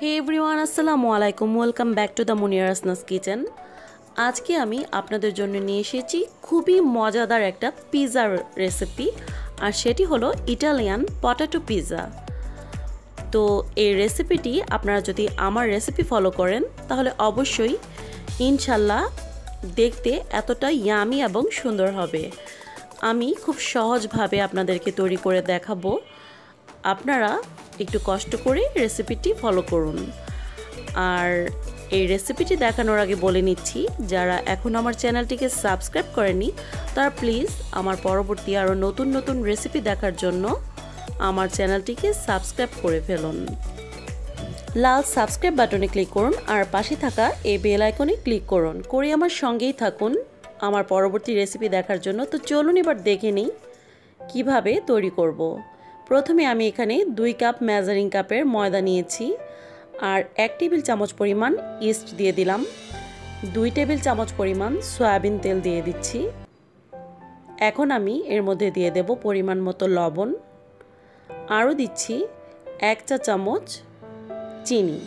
হে everyone, আসসালামু আলাইকুম। Welcome back to the Muniyar Asna's kitchen. আজকে আমি আপনাদের জন্য নিয়ে এসেছি খুবই মজাদার একটা পিৎজার রেসিপি, আর সেটি হলো ইটালিয়ান পটেটো পিৎজা। তো এই রেসিপিটি আপনারা যদি আমার রেসিপি ফলো করেন তাহলে অবশ্যই ইনশাল্লাহ দেখতে এতটা ইয়ামি এবং সুন্দর হবে। আমি খুব সহজভাবে আপনাদেরকে তৈরি করে দেখাবো, আপনারা একটু কষ্ট করে রেসিপিটি ফলো করুন। আর এই রেসিপিটি দেখানোর আগে বলে নিচ্ছি, যারা এখন আমার চ্যানেলটিকে সাবস্ক্রাইব করেনি তারা প্লিজ আমার পরবর্তী আরও নতুন নতুন রেসিপি দেখার জন্য আমার চ্যানেলটিকে সাবস্ক্রাইব করে ফেলুন। লাল সাবস্ক্রাইব বাটনে ক্লিক করুন আর পাশে থাকা এই বেল আইকনে ক্লিক করুন, করে আমার সঙ্গেই থাকুন আমার পরবর্তী রেসিপি দেখার জন্য। তো চলুন এবার দেখে নিই কীভাবে তৈরি করব। প্রথমে আমি এখানে 2 কাপ মেজারিং কাপের ময়দা নিয়েছি আর 1 টেবিল চামচ পরিমাণ ইস্ট দিয়ে দিলাম। 2 টেবিল চামচ পরিমাণ সয়াবিন তেল দিয়ে দিচ্ছি। এখন আমি এর মধ্যে দিয়ে দেব পরিমাণ মতো লবণ, আরও দিচ্ছি 1 চা চামচ চিনি।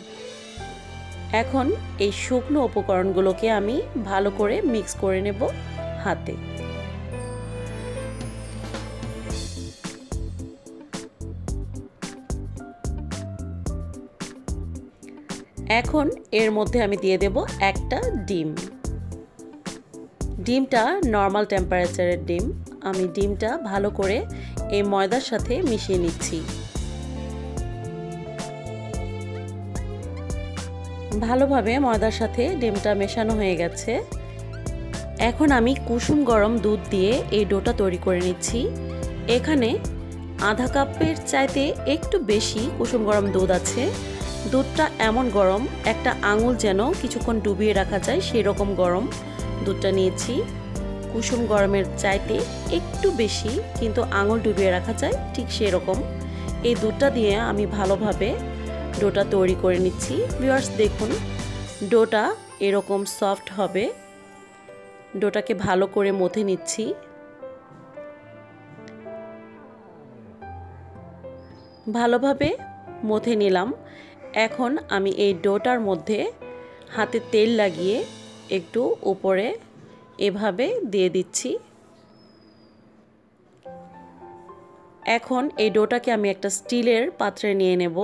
এখন এই শুকনো উপকরণগুলোকে আমি ভালো করে মিক্স করে নেব হাতে। এখন এর মধ্যে আমি দিয়ে দেব একটা ডিম। ডিমটা নর্মাল টেম্পারেচারের ডিম। আমি ডিমটা ভালো করে এই ময়দার সাথে মিশিয়ে নিচ্ছি। ভালোভাবে ময়দার সাথে ডিমটা মেশানো হয়ে গেছে। এখন আমি কুসুম গরম দুধ দিয়ে এই ডোটা তৈরি করে নিচ্ছি। এখানে আধা কাপের চাইতে একটু বেশি কুসুম গরম দুধ আছে। দুধটা এমন গরম, একটা আঙুল যেন কিছুক্ষণ ডুবিয়ে রাখা যায় সেই রকম গরম দুধটা নিয়েছি। কুসুম গরমের চাইতে একটু বেশি, কিন্তু আঙুল ডুবিয়ে রাখা যায় ঠিক সেই রকম এই দুধটা দিয়ে আমি ভালোভাবে ডোটা তৈরি করে নিচ্ছি। ভিউয়ার্স দেখুন, ডোটা এরকম সফট হবে। ডোটাকে ভালো করে মথে নিচ্ছি। ভালোভাবে মথে নিলাম। এখন আমি এই ডোটার মধ্যে হাতে তেল লাগিয়ে একটু উপরে এভাবে দিয়ে দিচ্ছি। এখন এই ডোটাকে আমি একটা স্টিলের পাত্রে নিয়ে নেব।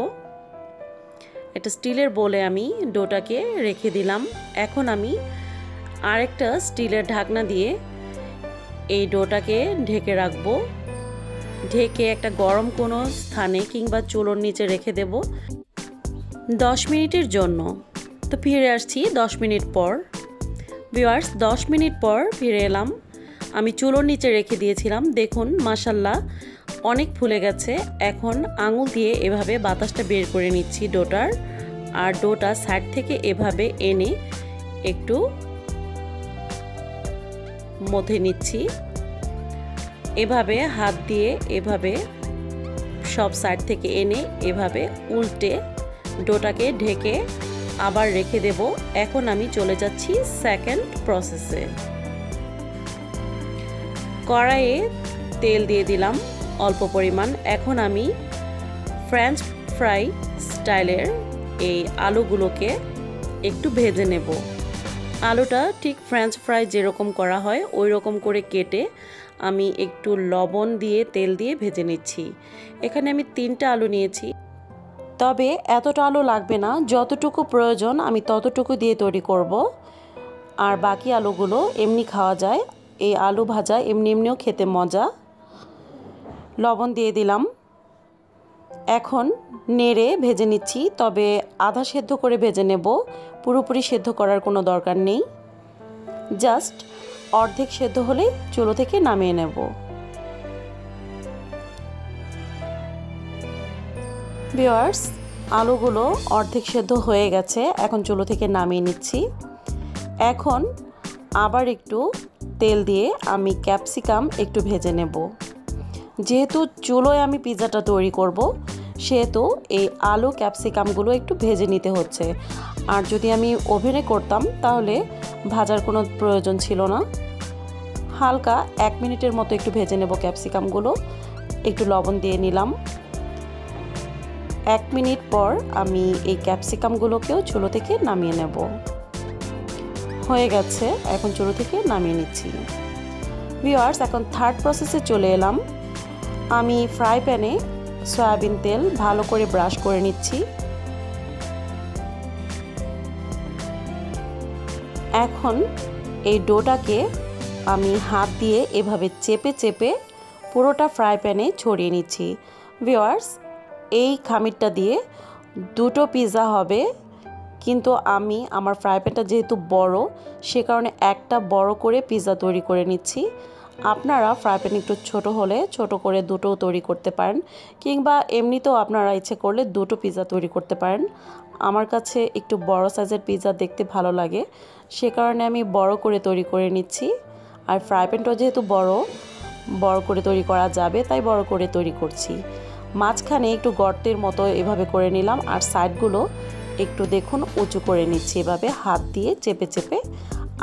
একটা স্টিলের বোলে আমি ডোটাকে রেখে দিলাম। এখন আমি আরেকটা স্টিলের ঢাকনা দিয়ে এই ডোটাকে ঢেকে রাখবো। ঢেকে একটা গরম কোনো স্থানে কিংবা চুলোর নিচে রেখে দেব 10 মিনিটের জন্য। তো ফিরে আসছি 10 মিনিট পর। ভিউয়ার্স 10 মিনিট পর ফিরে এলাম। আমি চুলোর নিচে রেখে দিয়েছিলাম। দেখুন মাশাল্লাহ অনেক ফুলে গেছে। এখন আঙুল দিয়ে এভাবে বাতাসটা বের করে নিচ্ছি ডোটার, আর ডোটা সাইড থেকে এভাবে এনে একটু মথে নিচ্ছি। এভাবে হাত দিয়ে এভাবে সব সাইড থেকে এনে এভাবে উল্টে ডোটাকে ঢেকে আবার রেখে দেব। এখন আমি চলে যাচ্ছি সেকেন্ড প্রসেসে। কড়াইয়ে তেল দিয়ে দিলাম অল্প পরিমাণ। এখন আমি ফ্রেঞ্চ ফ্রাই স্টাইলের এই আলুগুলোকে একটু ভেজে নেব। আলুটা ঠিক ফ্রেঞ্চ ফ্রাই যেরকম করা হয় ওই রকম করে কেটে আমি একটু লবণ দিয়ে তেল দিয়ে ভেজে নিচ্ছি। এখানে আমি 3টা আলু নিয়েছি, তবে এতটা আলু লাগবে না। যতটুকু প্রয়োজন আমি ততটুকু দিয়ে তৈরি করব। আর বাকি আলুগুলো এমনি খাওয়া যায়। এই আলু ভাজা এমনিও খেতে মজা। লবণ দিয়ে দিলাম। এখন নেড়ে ভেজে নিচ্ছি, তবে আধা সেদ্ধ করে ভেজে নেব। পুরোপুরি সেদ্ধ করার কোনো দরকার নেই। জাস্ট অর্ধেক সেদ্ধ হলে চুলো থেকে নামিয়ে নেব। ভিউয়ার্স আলুগুলো অর্ধেক সেদ্ধ হয়ে গেছে। এখন চুলো থেকে নামিয়ে নিচ্ছি। এখন আবার একটু তেল দিয়ে আমি ক্যাপসিকাম একটু ভেজে নেব। যেহেতু চুলোয় আমি পিৎজাটা তৈরি করব, সেহেতু এই আলু ক্যাপসিকামগুলো একটু ভেজে নিতে হচ্ছে। আর যদি আমি ওভেনে করতাম তাহলে ভাজার কোনো প্রয়োজন ছিল না। হালকা 1 মিনিটের মতো একটু ভেজে নেব ক্যাপসিকামগুলো। একটু লবণ দিয়ে নিলাম। 1 মিনিট পর আমি এই ক্যাপসিকামগুলোকেও চুলো থেকে নামিয়ে নেব। হয়ে গেছে, এখন চুলো থেকে নামিয়ে নিচ্ছি। ভিউয়ার্স, এখন থার্ড প্রসেসে চলে এলাম। আমি ফ্রাই প্যানে সয়াবিন তেল ভালো করে ব্রাশ করে নিচ্ছি। এখন এই ডোটাকে আমি হাত দিয়ে এভাবে চেপে চেপে পুরোটা ফ্রাই প্যানে ছড়িয়ে নিচ্ছি। ভিউয়ার্স, এই খামিরটা দিয়ে 2টো পিৎজা হবে, কিন্তু আমি আমার ফ্রাই প্যানটা যেহেতু বড়, সে কারণে একটা বড় করে পিৎজা তৈরি করে নিচ্ছি। আপনারা ফ্রাই প্যান একটু ছোট হলে ছোট করে 2টোও তৈরি করতে পারেন, কিংবা এমনিতেও আপনারা ইচ্ছে করলে 2টো পিৎজা তৈরি করতে পারেন। আমার কাছে একটু বড় সাইজের পিৎজা দেখতে ভালো লাগে, সে কারণে আমি বড় করে তৈরি করে নিচ্ছি। আর ফ্রাই প্যানটাও যেহেতু বড় করে তৈরি করা যাবে, তাই বড় করে তৈরি করছি। মাঝখানে একটু গর্তের মতো এভাবে করে নিলাম, আর সাইডগুলো একটু দেখুন উঁচু করে নিচ্ছি। এভাবে হাত দিয়ে চেপে চেপে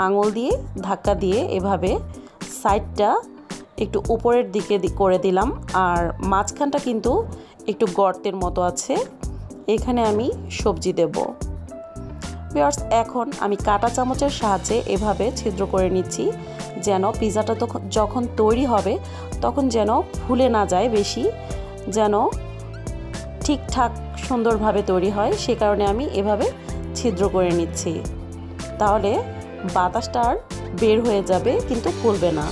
আঙুল দিয়ে ধাক্কা দিয়ে এভাবে সাইডটা একটু উপরের দিকে করে দিলাম। আর মাঝখানটা কিন্তু একটু গর্তের মতো আছে, এখানে আমি সবজি দেব। ভিউয়ার্স, এখন আমি কাঁটা চামচের সাহায্যে এভাবে ছিদ্র করে নিচ্ছি, যেন পিৎজাটা যখন তৈরি হবে তখন যেন ফুলে না যায় বেশি, যেন ঠিকঠাক সুন্দরভাবে তৈরি হয়। সে কারণে আমি এভাবে ছিদ্র করে নিচ্ছি, তাহলে বাতাসটা আর বের হয়ে যাবে কিন্তু ফুলবে না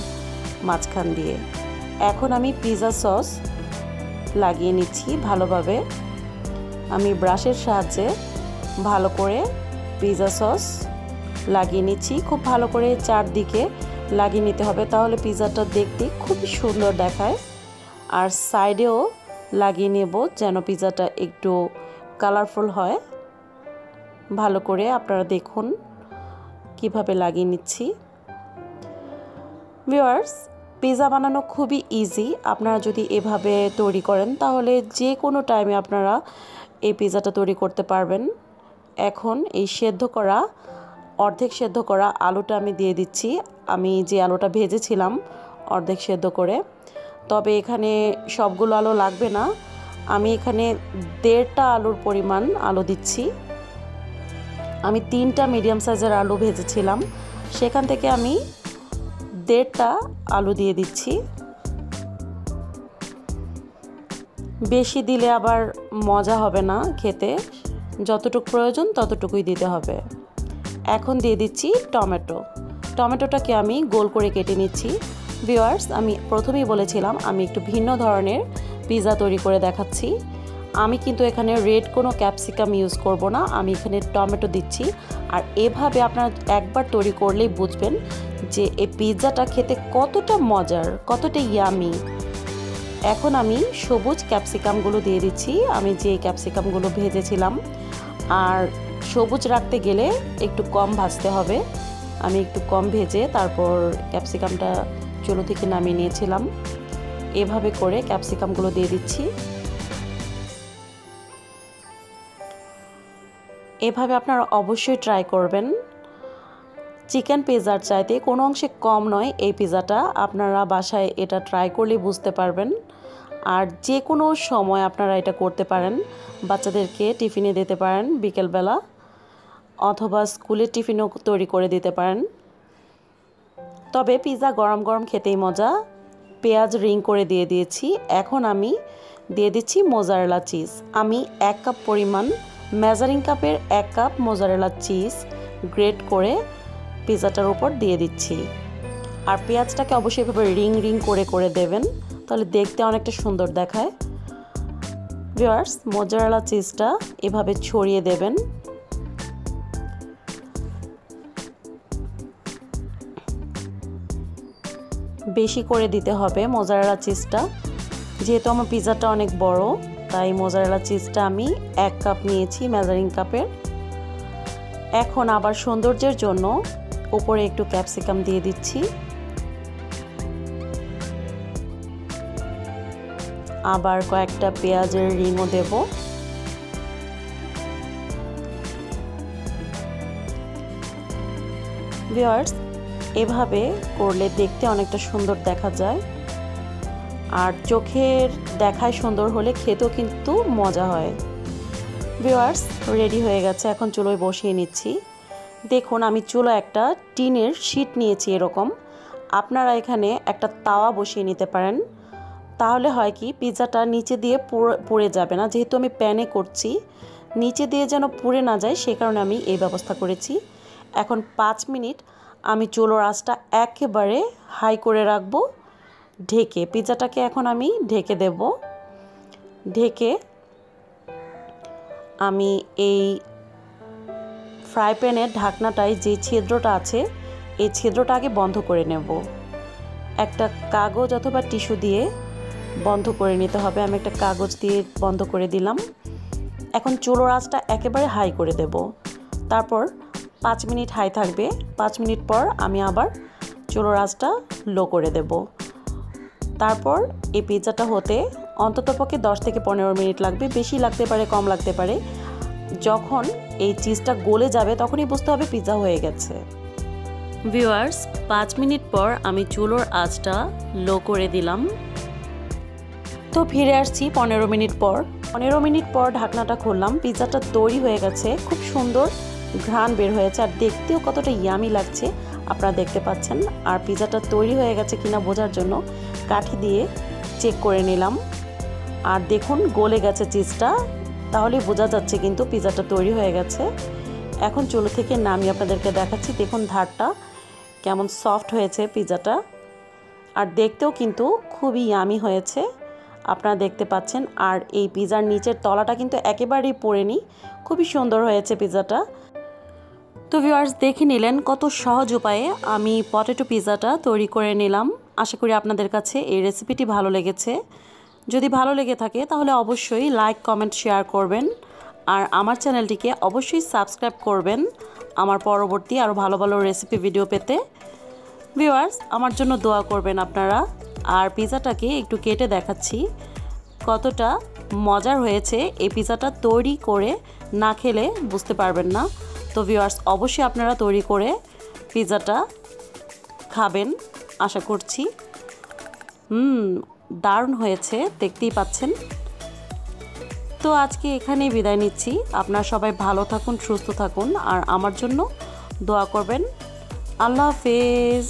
মাঝখান দিয়ে। এখন আমি পিৎজা সস লাগিয়ে নিচ্ছি ভালোভাবে। আমি ব্রাশের সাহায্যে ভালো করে পিৎজা সস লাগিয়ে নিচ্ছি। খুব ভালো করে চারদিকে লাগিয়ে নিতে হবে, তাহলে পিৎজাটা দেখতে খুবই সুন্দর দেখায়। আর সাইডেও লাগিয়ে নেব যেন পিৎজাটা একটু কালারফুল হয়। ভালো করে আপনারা দেখুন কিভাবে লাগিয়ে নিচ্ছি। ভিউয়ার্স, পিৎজা বানানো খুবই ইজি। আপনারা যদি এভাবে তৈরি করেন তাহলে যে কোনো টাইমে আপনারা এই পিৎজাটা তৈরি করতে পারবেন। এখন এই অর্ধেক সেদ্ধ করা আলুটা আমি দিয়ে দিচ্ছি। আমি যে আলুটা ভেজেছিলাম অর্ধেক সেদ্ধ করে, তবে এখানে সবগুলো আলু লাগবে না। আমি এখানে 1.5টা আলুর পরিমাণ আলু দিচ্ছি। আমি 3টা মিডিয়াম সাইজের আলু ভেজেছিলাম, সেখান থেকে আমি 1.5টা আলু দিয়ে দিচ্ছি। বেশি দিলে আবার মজা হবে না খেতে, যতটুকু প্রয়োজন ততটুকুই দিতে হবে। এখন দিয়ে দিচ্ছি টমেটোটাকে আমি গোল করে কেটে নিচ্ছি। ভিউয়ার্স, আমি প্রথমেই বলেছিলাম আমি একটু ভিন্ন ধরনের পিৎজা তৈরি করে দেখাচ্ছি। আমি কিন্তু এখানে রেড কোনো ক্যাপসিকাম ইউজ করব না, আমি এখানে টমেটো দিচ্ছি। আর এভাবে আপনারা একবার তৈরি করলেই বুঝবেন যে এই পিৎজাটা খেতে কতটা মজার, কতটা ইয়ামি। এখন আমি সবুজ ক্যাপসিকামগুলো দিয়ে দিচ্ছি, আমি যে ক্যাপসিকামগুলো ভেজেছিলাম। আর সবুজ রাখতে গেলে একটু কম ভাজতে হবে। আমি একটু কম ভেজে তারপর ক্যাপসিকামটা চুলো থেকে নামিয়ে নিয়েছিলাম। এভাবে করে ক্যাপসিকামগুলো দিয়ে দিচ্ছি। এভাবে আপনারা অবশ্যই ট্রাই করবেন। চিকেন পিৎজার চাইতে কোনো অংশে কম নয় এই পিৎজাটা। আপনারা বাসায় এটা ট্রাই করলেই বুঝতে পারবেন। আর যে কোনো সময় আপনারা এটা করতে পারেন, বাচ্চাদেরকে টিফিনে দিতে পারেন বিকেলবেলা, অথবা স্কুলের টিফিনও তৈরি করে দিতে পারেন। তবে পিৎজা গরম গরম খেতেই মজা। পেঁয়াজ রিং করে দিয়ে দিয়েছি। এখন আমি দিয়ে দিচ্ছি মোজারেলা চিজ। আমি 1 কাপ পরিমাণ, মেজারিং কাপের 1 কাপ মোজারেলা চিজ গ্রেট করে পিৎজাটার উপর দিয়ে দিচ্ছি। আর পেঁয়াজটাকে অবশ্যই এভাবে রিং রিং করে করে দেবেন, তাহলে দেখতে অনেকটা সুন্দর দেখায়। ভিউয়ার্স, মোজারেলা চিজটা এভাবে ছড়িয়ে দেবেন। বেশি করে দিতে হবে মোজারেলা চিজটা, যেহেতু আমার পিৎজাটা অনেক বড়, তাই মোজারেলা চিজটা আমি 1 কাপ নিয়েছি মেজারিং কাপের। এখন আবার সৌন্দর্যের জন্য উপরে একটু ক্যাপসিকাম দিয়ে দিচ্ছি। আবার কয়েকটা পেঁয়াজের রিংও দেব। ভিউয়ার্স, এভাবে করলে দেখতে অনেকটা সুন্দর দেখা যায়। আর চোখের দেখায় সুন্দর হলে খেতেও কিন্তু মজা হয়। ভিউয়ার্স রেডি হয়ে গেছে, এখন চুলোয় বসিয়ে নিচ্ছি। দেখুন আমি চুলো একটা টিনের শীট নিয়েছি এরকম। আপনারা এখানে একটা তাওয়া বসিয়ে নিতে পারেন, তাহলে হয় কি পিৎজাটা নিচে দিয়ে পুড়ে যাবে না। যেহেতু আমি প্যানে করছি, নিচে দিয়ে যেন পুড়ে না যায় সে কারণে আমি এই ব্যবস্থা করেছি। এখন 5 মিনিট আমি চুলোর আঁচটা একেবারে হাই করে রাখবো ঢেকে। পিৎজাটাকে এখন আমি ঢেকে দেব। ঢেকে আমি এই ফ্রাই প্যানের ঢাকনাটায় যে ছিদ্রটা আছে এই ছিদ্রটা আগে বন্ধ করে নেব। একটা কাগজ অথবা টিস্যু দিয়ে বন্ধ করে নিতে হবে। আমি একটা কাগজ দিয়ে বন্ধ করে দিলাম। এখন চুলোর আঁচটা একেবারে হাই করে দেব। তারপর 5 মিনিট হাই থাকবে। 5 মিনিট পর আমি আবার চুলোর আঁচটা লো করে দেব। তারপর এই পিৎজাটা হতে অন্ততপক্ষে 10 থেকে 15 মিনিট লাগবে, বেশি লাগতে পারে কম লাগতে পারে। যখন এই চিজটা গলে যাবে তখনই বুঝতে হবে পিৎজা হয়ে গেছে। ভিউয়ার্স 5 মিনিট পর আমি চুলোর আঁচটা লো করে দিলাম। তো ফিরে আসছি 15 মিনিট পর। 15 মিনিট পর ঢাকনাটা খুললাম। পিৎজাটা তৈরি হয়ে গেছে, খুব সুন্দর ঘ্রাণ বের হয়েছে আর দেখতেও কতটা ইয়ামি লাগছে আপনারা দেখতে পাচ্ছেন। আর পিৎজাটা তৈরি হয়ে গেছে কিনা বোঝার জন্য কাঠি দিয়ে চেক করে নিলাম। আর দেখুন গলে গেছে চিজটা, তাহলেই বোঝা যাচ্ছে কিন্তু পিৎজাটা তৈরি হয়ে গেছে। এখন চুলো থেকে নামিয়ে আপনাদেরকে দেখাচ্ছি। দেখুন ধারটা কেমন সফট হয়েছে পিৎজাটা, আর দেখতেও কিন্তু খুবই ইয়ামি হয়েছে আপনারা দেখতে পাচ্ছেন। আর এই পিৎজার নিচের তলাটা কিন্তু একেবারেই পড়েনি, খুবই সুন্দর হয়েছে পিৎজাটা। তো ভিউয়ার্স দেখে নিলেন কত সহজ উপায়ে আমি পটেটো পিৎজাটা তৈরি করে নিলাম। আশা করি আপনাদের কাছে এই রেসিপিটি ভালো লেগেছে। যদি ভালো লেগে থাকে তাহলে অবশ্যই লাইক কমেন্ট শেয়ার করবেন আর আমার চ্যানেলটিকে অবশ্যই সাবস্ক্রাইব করবেন আমার পরবর্তী আরও ভালো ভালো রেসিপি ভিডিও পেতে। ভিউয়ার্স আমার জন্য দোয়া করবেন আপনারা। আর পিৎজাটাকে একটু কেটে দেখাচ্ছি কতটা মজার হয়েছে। এই পিৎজাটা তৈরি করে না খেলে বুঝতে পারবেন না। তো ভিউয়ার্স অবশ্যই আপনারা তৈরি করে পিৎজাটা খাবেন আশা করছি। দারুণ হয়েছে, দেখতেই পাচ্ছেন। তো আজকে এখানেই বিদায় নিচ্ছি। আপনারা সবাই ভালো থাকুন, সুস্থ থাকুন আর আমার জন্য দোয়া করবেন। আল্লাহ হাফেজ।